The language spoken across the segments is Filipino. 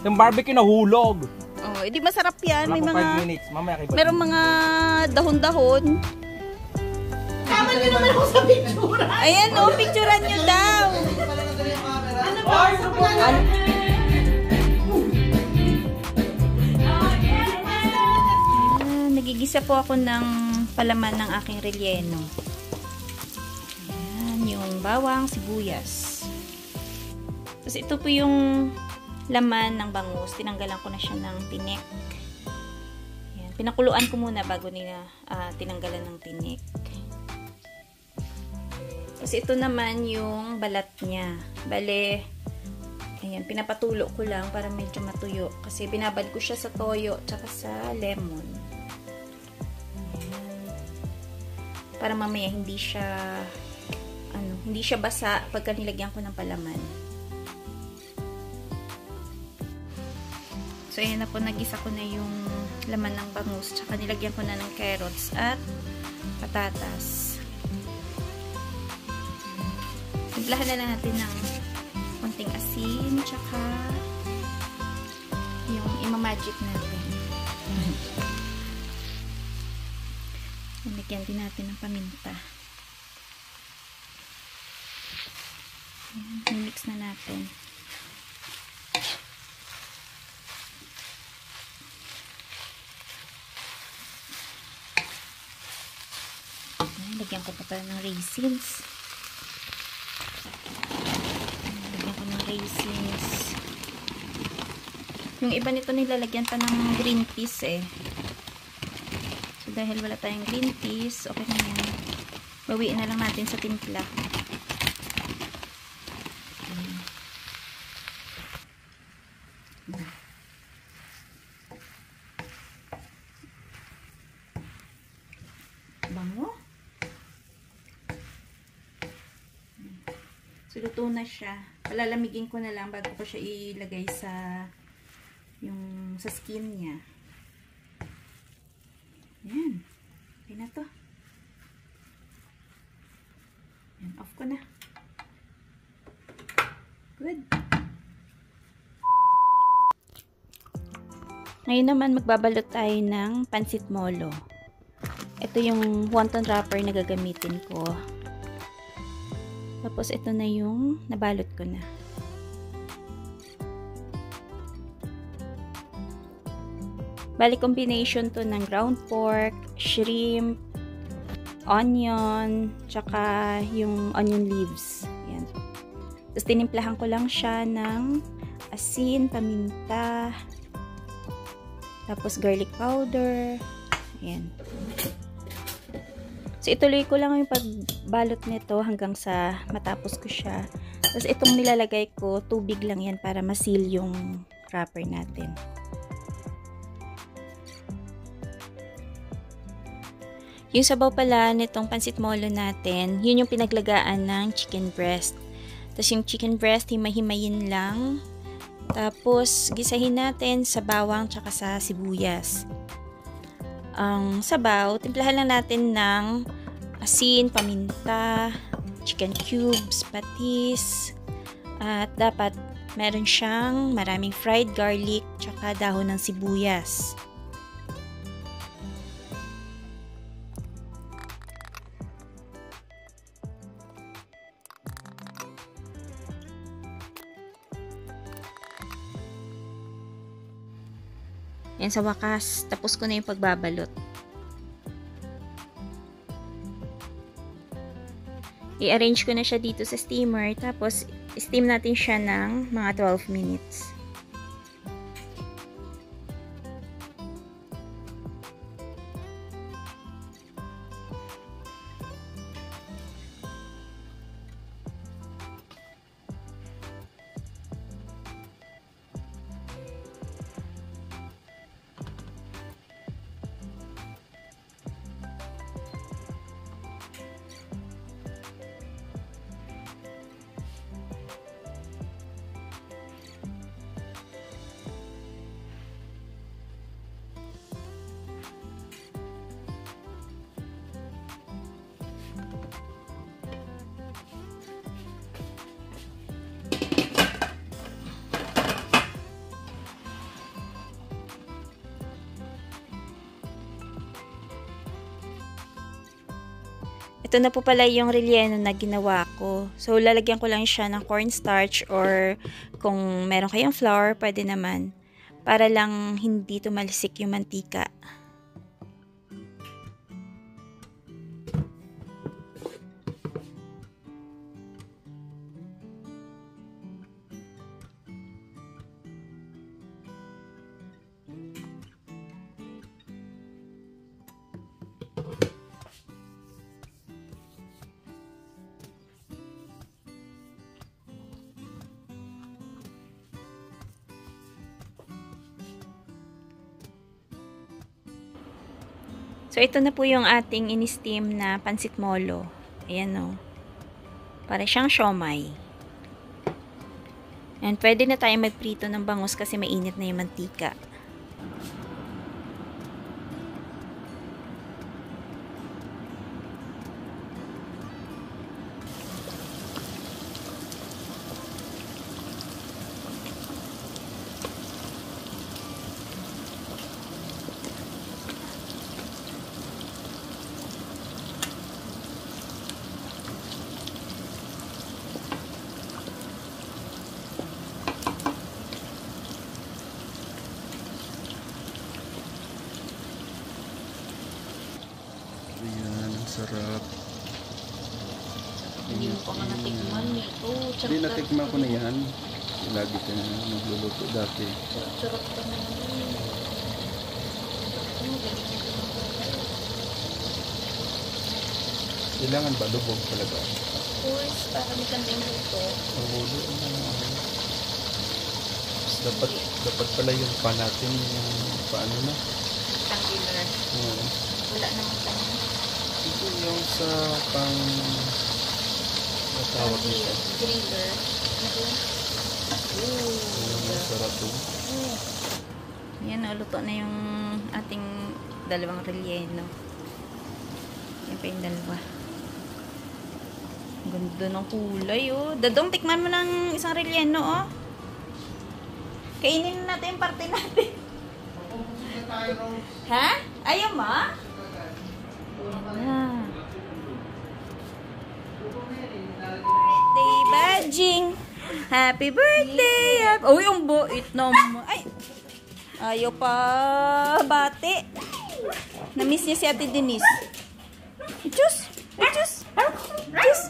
Yung barbecue nahulog. Oh, edi masarap yan. May Wala mga... pa 5 minutes. Mamaya kayo. Merong mga dahon-dahon. Tama niyo naman ako sa picture. Ayan o, picturean nyo daw. Ano ba? Nagigisa po ako ng palaman ng aking relleno. Ayan, yung bawang, sibuyas. Tapos ito po yung laman ng bangus. Tinanggalan ko na siya ng tinik. Ayan, pinakuluan ko muna bago nila tinanggalan ng tinik. Tapos ito naman yung balat niya. Bale, ayan, pinapatulo ko lang para medyo matuyo. Kasi binabad ko siya sa toyo tsaka sa lemon. Ayan. Para mamaya hindi siya basa pagka nilagyan ko ng palaman. So, ayan na po, nagisa ko na yung laman ng bangus. Tsaka nilagyan ko na ng carrots at patatas. Timplahan na lang natin ng konting asin, tsaka yung imamagic natin. Nilagyan din natin ng paminta. Ayan, mix na natin. Ayan, lagyan ko pa pala ng raisins. Yung iba nito nilalagyan pa ng green peas eh. So dahil wala tayong green peas, okay na yan. Bawiin na lang natin sa timpla. Bango. So luto na siya. Palalamigin ko na lang bago ko siya ilagay sa skin niya. Ayan. Okay na to. Ayan, off ko na. Good. Ngayon naman magbabalot tayo ng pansit molo. Ito yung wonton wrapper na gagamitin ko. Tapos ito na yung nabalot ko na. Bali combination to ng ground pork, shrimp, onion, tsaka yung onion leaves. Ayan. Tapos tinimplahan ko lang siya ng asin, paminta, tapos garlic powder. Ayan. So ituloy ko lang yung pagbalot nito hanggang sa matapos ko siya. Tapos itong nilalagay ko, tubig lang yan para ma-seal yung wrapper natin. Yung sabaw pala nitong pansit molo natin, yun yung pinaglagaan ng chicken breast. Tapos yung chicken breast, himay-himayin lang. Tapos gisahin natin sa bawang tsaka sa sibuyas. Ang sabaw, timplahan lang natin ng asin, paminta, chicken cubes, patis, at dapat meron siyang maraming fried garlic tsaka dahon ng sibuyas. Yan, sa wakas, tapos ko na yung pagbabalot. I-arrange ko na siya dito sa steamer, tapos steam natin siya ng mga 12 minutes. Ito na po pala yung relleno na ginawa ko. So, lalagyan ko lang siya ng cornstarch or kung meron kayong flour, pwede naman. Para lang hindi tumalisik yung mantika. So, ito na po yung ating in-steam na pansit molo. Ayan o. Para siyang siomai. And pwede na tayo magprito ng bangus kasi mainit na yung mantika. Ayan, ang sarap. Hindi mo pa nga natikman nito. Hindi, natikman ko na yan. Lagi ka na nagluluto dati. Sarap ka na. Kailangan ba lubog talaga? Of course, para may kandang luto. Mahulo dapat pala yung pa natin yung paano na. Rectangular. Oo. Wala namang tanong. Ito yung sa pang natawag nito. Griller. Yung masarap to. Yan, luto na yung ating dalawang relleno. Yan pa yung dalawa. Ganda ng kulay, oh. Dadong, tikman mo ng isang relleno, oh. Kainin na natin yung parte natin. Ha? Ayaw mo? Birthday, Bajing! Happy birthday! Oh, yung buit naman. Ay! Ayaw pa bati. Na-miss niya si Ate Denise. Ichus! Ichus! Ichus!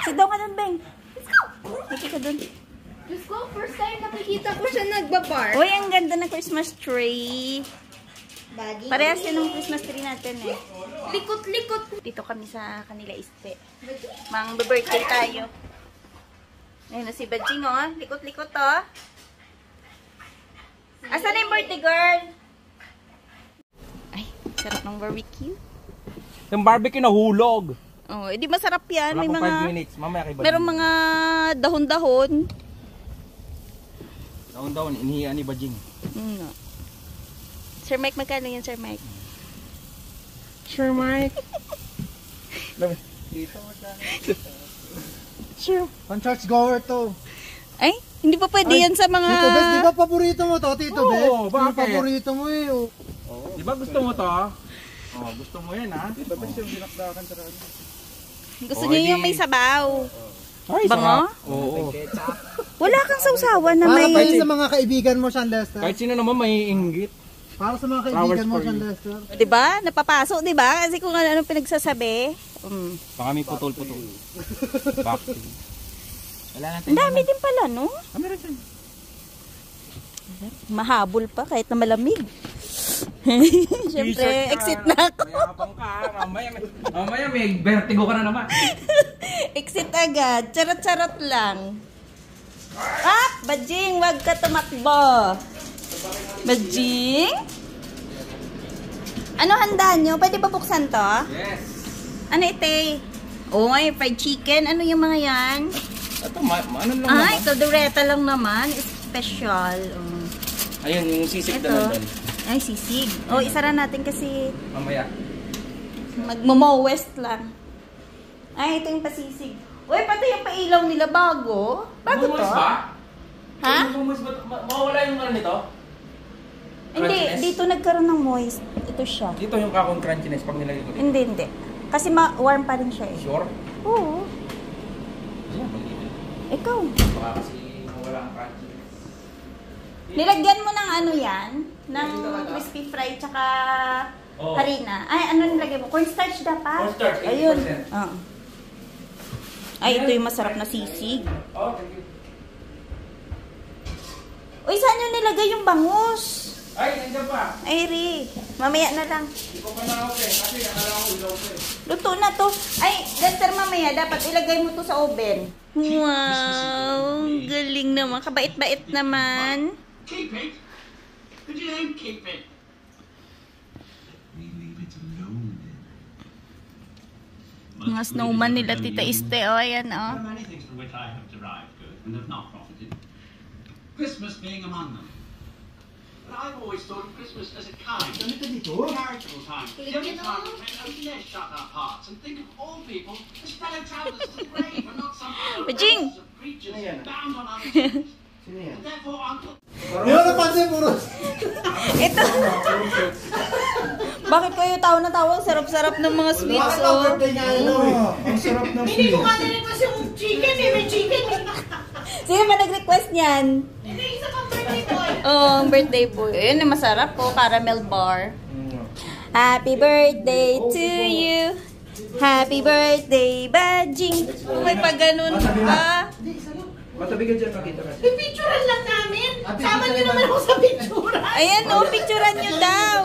Sit down ka dun, Beng. Hindi ka dun. Diyos ko, first time nakikita ko siya nagbabar. Uy, ang ganda ng Christmas tree. Baggy. Parehas yun ng Christmas tree natin eh. Likot-likot. Dito kami sa kanila iste. Mang birthday tayo. Ayun na si Bajing, oh. Likot-likot, oh. Asan na yung birthday girl? Ay, sarap ng barbecue. Yung barbecue nahulog. Oh, edi masarap yan. Wala May pang mga 5 minutes. Mamaya kay Bajing. merong mga dahon-dahon. Daon-daon, inihiyan ni Bajing. No. Sir Mike, magkano yan, Sir Mike? Sure, Mike. Sure. Pang church goer to. Ay, hindi pa pwede yan sa mga... Tito Bes, di ba paborito mo to, Tito Bes? Oo, bakit? Paborito mo eh. Oh. Di ba gusto mo to? Oh, gusto mo yan, ha? Dito ba yung dinakdakan sa rami? Gusto niyo yung may sabaw. Ay, Bango? Oo. Wala kang sausawan na Para may... pa yun sa mga kaibigan mo, Sean Lester. Kahit sino naman may inggit. Para sa mga kaibigan Flowers mo, for Sean you. Lester. Diba? Napapasok, diba? Kasi kung ano pinagsasabi. Baka may putol-putol. Bakit? Wala natin. Ang dami din pala, no? Meron dyan. Mahabol pa kahit na malamig. Siyempre, T-shirt ka. exit na ako. Mayabang ka. Mamaya may vertigo ka na naman. Exit agad. Charot-charot lang. Ah! Bajing, wag ka tumakbo. Bajing? Ano handa nyo? Pwede ba buksan to? Yes. Ano ite? Oy, fried chicken. Ano yung mga yan? Ito, ano lang Ay, naman. kaldereta lang naman. Special. Ayun, yung sisig Ito. na doon. Ay, sisig. Oh, isara natin kasi Mamaya. magmo-west lang. Ay, ito yung pasisig. Uy, pati yung pailaw nila bago. Bago to? Mamumus ba? Ha? Mamumus ba? Mawala yung ano nito? Hindi, Crunchiness? dito nagkaroon ng moist. Ito siya. Dito yung kakong crunchiness pag nilagay ko dito. Hindi. Kasi warm pa rin siya eh. Sure? Oo. Ayan, mag-ibig. Ikaw. Baka kasi wala ang crunchy. Nilagyan mo ng ano yan? Ng crispy fry tsaka Oo. harina. Ay, ano nilagay mo? Cornstarch dapat? Cornstarch, 80%. Ayun. Oo. Ay, ito yung masarap na sisig. Oh, thank you. Uy, saan yung nilagay yung bangus? Ay, nandiyan pa. Ay, Ri. Mamaya na lang. Hindi ko pa na-open kasi akala ko ilaw ko eh. Luto na to. Ay, Lester, mamaya dapat ilagay mo to sa oven. Wow, galing naman. Kabait-bait naman. Keep it? Could you name keep it? We leave it alone then. Mga snowman nila, Tita Este. O, ayan, o. There are many things from which I have derived good and have not profited. Christmas being among them. But I've always thought of Christmas as a kind, charitable time. The only time we can open our shut up hearts and think of all people as fellow travelers to the grave and not some other Bajing! of creatures bound on other things. And therefore, Uncle... Yung napansin, puro. Ito. Bakit kayo tawa na tawa? Sarap-sarap ng mga sweets, oh. Ang sarap ng Hindi ko sweet. nga nilipas yung chicken eh. May chicken eh. Sino ba nag-request niyan? Hindi, isa pang birthday boy. Oh, ang birthday po. Yun, yung masarap po. Caramel bar. Happy birthday to you. Happy birthday, Bajing. May pa ganun pa. Matabi ka dyan, makita kasi. Pipicturan lang namin. Sama niyo naman ako sa picturan. Ayan, oh, picturean nyo daw.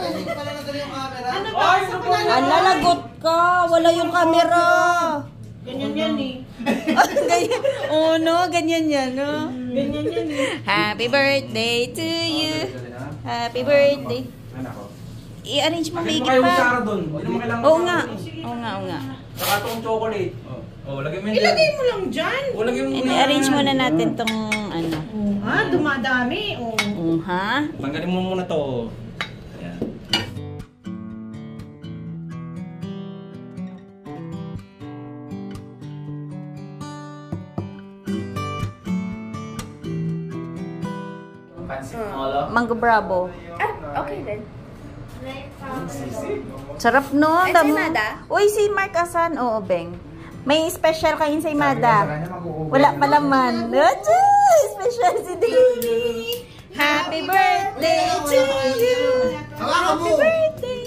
Ano ba? Sa pala? Lalagot ka. Wala yung camera. Ganyan yan eh. Ganyan. Oh, no. Ganyan yan, no? Ganyan yan eh. Happy birthday to you. Happy birthday. Anak ko. I-arrange mo Bakit mo maigit kayo pa. magsara doon? Hindi naman kailangan Oo nga. magsara. Oo nga, oo nga. Saka itong chocolate. Oh, lagay mo yun dyan. Ilagay mo lang dyan. Oh, lagay mo I-arrange muna natin tong ano. Ha? Dumadami. Oh. Ha? Tanggalin mo muna to. Ayan. Pansit molo. Mango Bravo. Okay then. Sarap no? Ay, Damo. si Mada? Uy, si Mark Asan. Oo, Beng. May special kain sa Imada. Wala pa laman. Achoo! Special si Davey. Happy birthday to you. Happy birthday.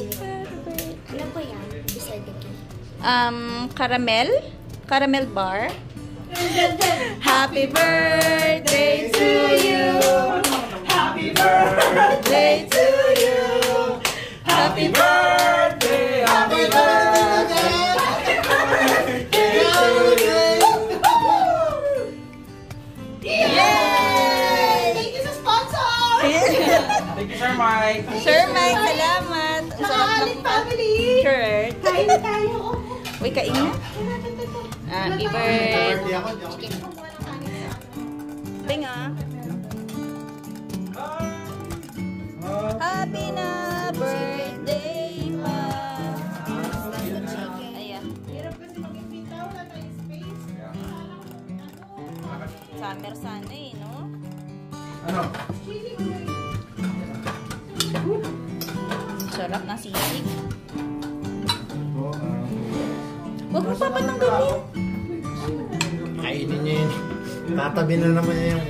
Ano po yan? Beside the cake. Caramel. Caramel bar. Happy birthday to you. Happy birthday to you. Happy birthday. Happy birthday. Yay! Thank you sa sponsor! Thank you, Sir Mike. Sir Mike, salamat. Ang sarap Nakahalit ng family! shirt. Kain na tayo. Uy, kain na. Happy birthday. Bing ah. Happy na birthday, ma. Ayan. Hirap kasi mag-impita. Wala tayong space. Summer sana eh, no? Ano? Sarap ng sisig. Huwag mo papatanggalin. Kainin niya yun. Tatabi na naman niya yung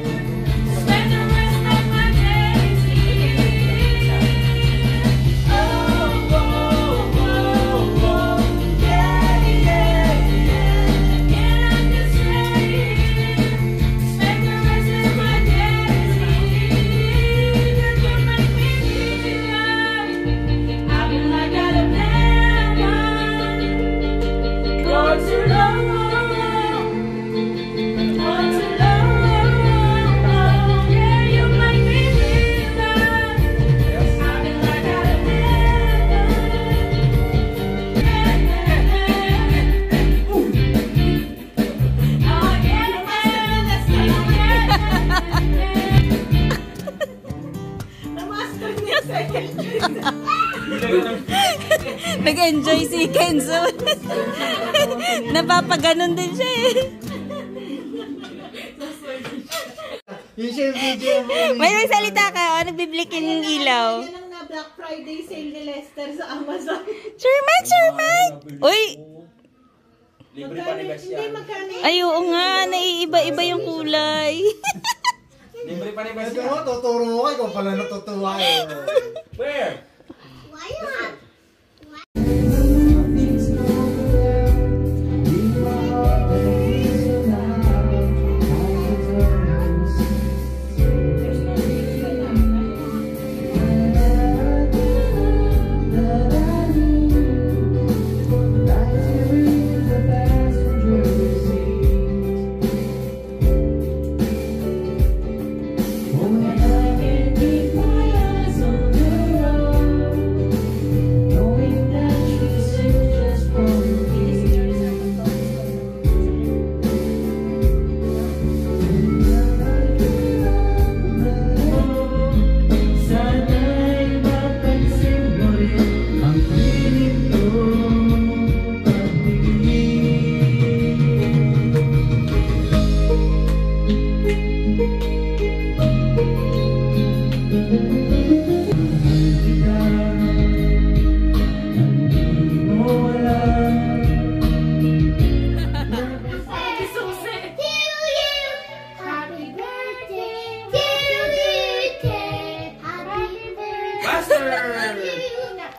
Nag-enjoy si Kenzo. Napapaganon din siya eh. yung share video mo. May magsalita ka, o nagbiblikin yung ilaw. Yan ang na Black Friday sale ni Lester sa Amazon. Sir Mike, Sir Mike! Uy, Libre pa ni Bes Hindi, yan. magkano yan? Ay, oo nga. Naiiba-iba yung kulay. Libre pa ni Bes Ito yan. mo, tuturo mo kayo kung pala natutuwa eh. Where? Why not?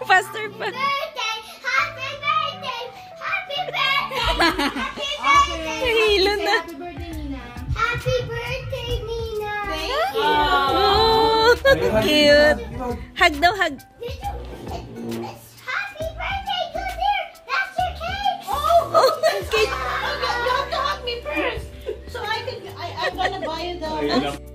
Faster pa. Nahilo na. Happy birthday, Nina. Happy birthday, Nina. Thank you. Oh, cute. Hug daw, hug. Happy birthday to dear. That's your cake. Oh, cake. You have to hug me first. So I'm gonna buy you the...